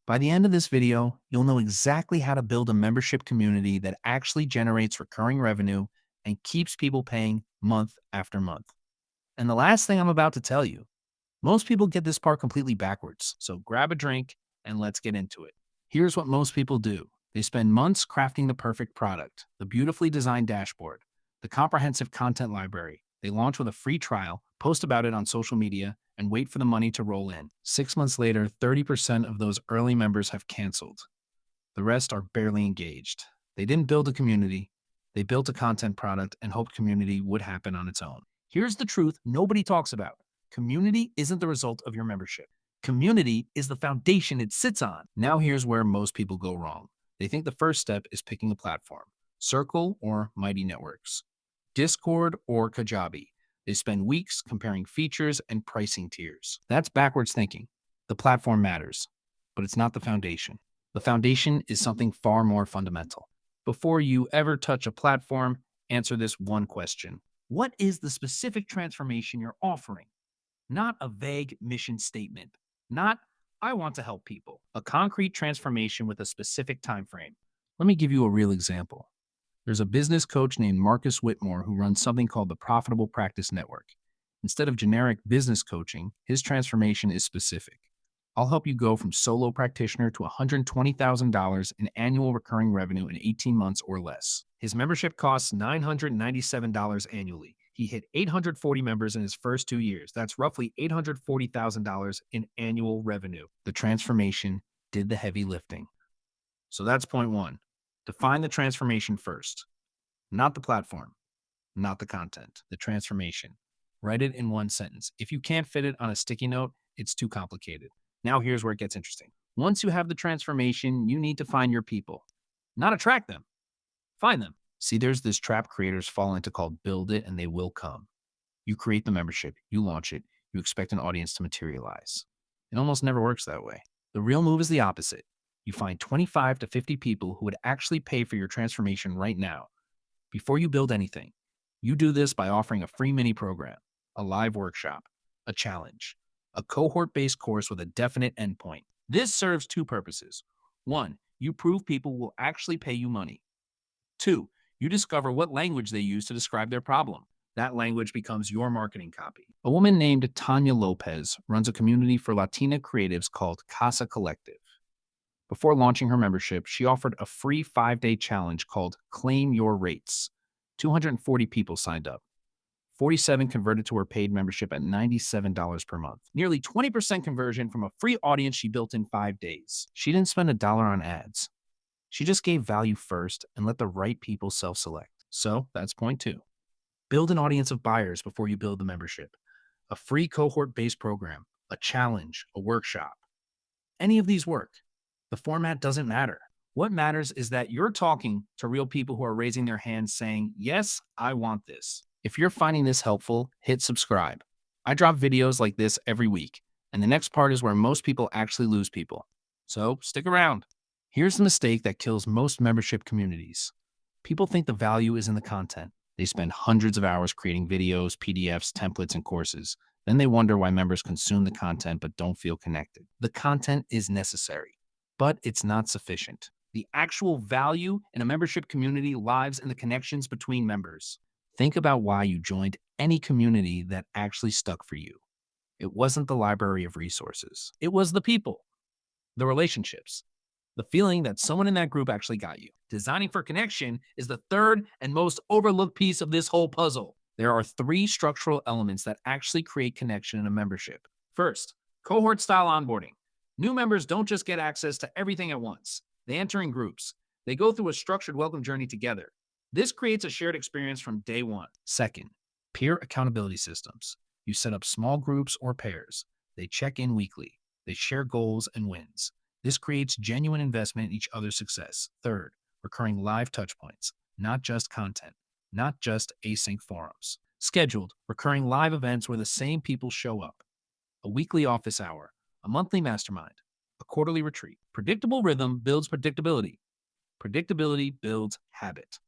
By the end of this video, you'll know exactly how to build a membership community that actually generates recurring revenue and keeps people paying month after month. And the last thing I'm about to tell you, most people get this part completely backwards. So grab a drink and let's get into it. Here's what most people do. They spend months crafting the perfect product, the beautifully designed dashboard, the comprehensive content library. They launch with a free trial, post about it on social media, and wait for the money to roll in. 6 months later, 30% of those early members have canceled. The rest are barely engaged. They didn't build a community. They built a content product and hoped community would happen on its own. Here's the truth nobody talks about. Community isn't the result of your membership. Community is the foundation it sits on. Now here's where most people go wrong. They think the first step is picking a platform, Circle or Mighty Networks, Discord or Kajabi. They spend weeks comparing features and pricing tiers. That's backwards thinking. The platform matters, but it's not the foundation. The foundation is something far more fundamental. Before you ever touch a platform, answer this one question. What is the specific transformation you're offering? Not a vague mission statement. Not, I want to help people. A concrete transformation with a specific time frame. Let me give you a real example. There's a business coach named Marcus Whitmore who runs something called the Profitable Practice Network. Instead of generic business coaching, his transformation is specific. I'll help you go from solo practitioner to $120,000 in annual recurring revenue in 18 months or less. His membership costs $997 annually. He hit 840 members in his first 2 years. That's roughly $840,000 in annual revenue. The transformation did the heavy lifting. So that's point one. Define the transformation first. Not the platform, not the content, the transformation. Write it in one sentence. If you can't fit it on a sticky note, it's too complicated. Now here's where it gets interesting. Once you have the transformation, you need to find your people. Not attract them, find them. See, there's this trap creators fall into called build it and they will come. You create the membership, you launch it, you expect an audience to materialize. It almost never works that way. The real move is the opposite. You find 25 to 50 people who would actually pay for your transformation right now. Before you build anything, you do this by offering a free mini program, a live workshop, a challenge, a cohort-based course with a definite endpoint. This serves two purposes. One, you prove people will actually pay you money. Two, you discover what language they use to describe their problem. That language becomes your marketing copy. A woman named Tanya Lopez runs a community for Latina creatives called Casa Collective. Before launching her membership, she offered a free 5-day challenge called Claim Your Rates. 240 people signed up. 47 converted to her paid membership at $97 per month. Nearly 20% conversion from a free audience she built in 5 days. She didn't spend $1 on ads. She just gave value first and let the right people self-select. So that's point two. Build an audience of buyers before you build the membership. A free cohort-based program, a challenge, a workshop. Any of these work. The format doesn't matter. What matters is that you're talking to real people who are raising their hands saying, yes, I want this. If you're finding this helpful, hit subscribe. I drop videos like this every week, and the next part is where most people actually lose people. So stick around. Here's the mistake that kills most membership communities. People think the value is in the content. They spend hundreds of hours creating videos, PDFs, templates, and courses. Then they wonder why members consume the content but don't feel connected. The content is necessary, but it's not sufficient. The actual value in a membership community lies in the connections between members. Think about why you joined any community that actually stuck for you. It wasn't the library of resources. It was the people, the relationships, the feeling that someone in that group actually got you. Designing for connection is the third and most overlooked piece of this whole puzzle. There are 3 structural elements that actually create connection in a membership. First, cohort-style onboarding. New members don't just get access to everything at once. They enter in groups. They go through a structured welcome journey together. This creates a shared experience from day one. Second, peer accountability systems. You set up small groups or pairs. They check in weekly. They share goals and wins. This creates genuine investment in each other's success. Third, recurring live touchpoints, not just content, not just async forums. Scheduled, recurring live events where the same people show up. A weekly office hour, a monthly mastermind, a quarterly retreat. Predictable rhythm builds predictability. Predictability builds habit.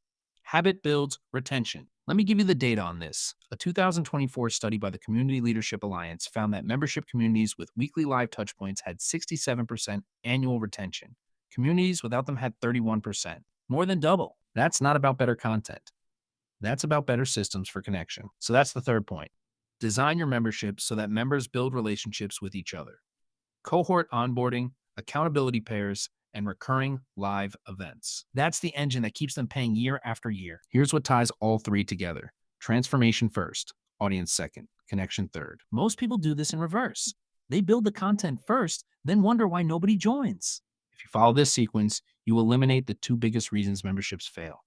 Habit builds retention. Let me give you the data on this. A 2024 study by the Community Leadership Alliance found that membership communities with weekly live touchpoints had 67% annual retention. Communities without them had 31%, more than double. That's not about better content. That's about better systems for connection. So that's the third point. Design your membership so that members build relationships with each other. Cohort onboarding, accountability pairs, and recurring live events. That's the engine that keeps them paying year after year. Here's what ties all three together: transformation first, audience second, connection third. Most people do this in reverse. They build the content first, then wonder why nobody joins. If you follow this sequence, you eliminate the two biggest reasons memberships fail: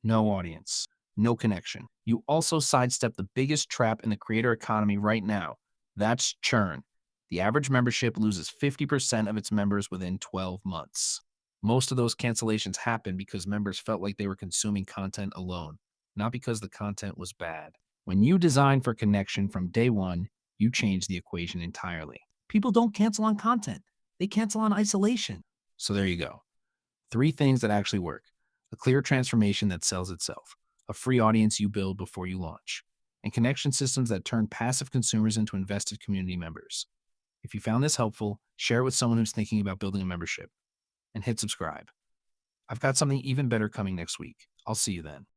no audience, no connection. You also sidestep the biggest trap in the creator economy right now. That's churn. The average membership loses 50% of its members within 12 months. Most of those cancellations happen because members felt like they were consuming content alone, not because the content was bad. When you design for connection from day one, you change the equation entirely. People don't cancel on content, they cancel on isolation. So there you go. Three things that actually work: a clear transformation that sells itself, a free audience you build before you launch, and connection systems that turn passive consumers into invested community members. If you found this helpful, share it with someone who's thinking about building a membership, and hit subscribe. I've got something even better coming next week. I'll see you then.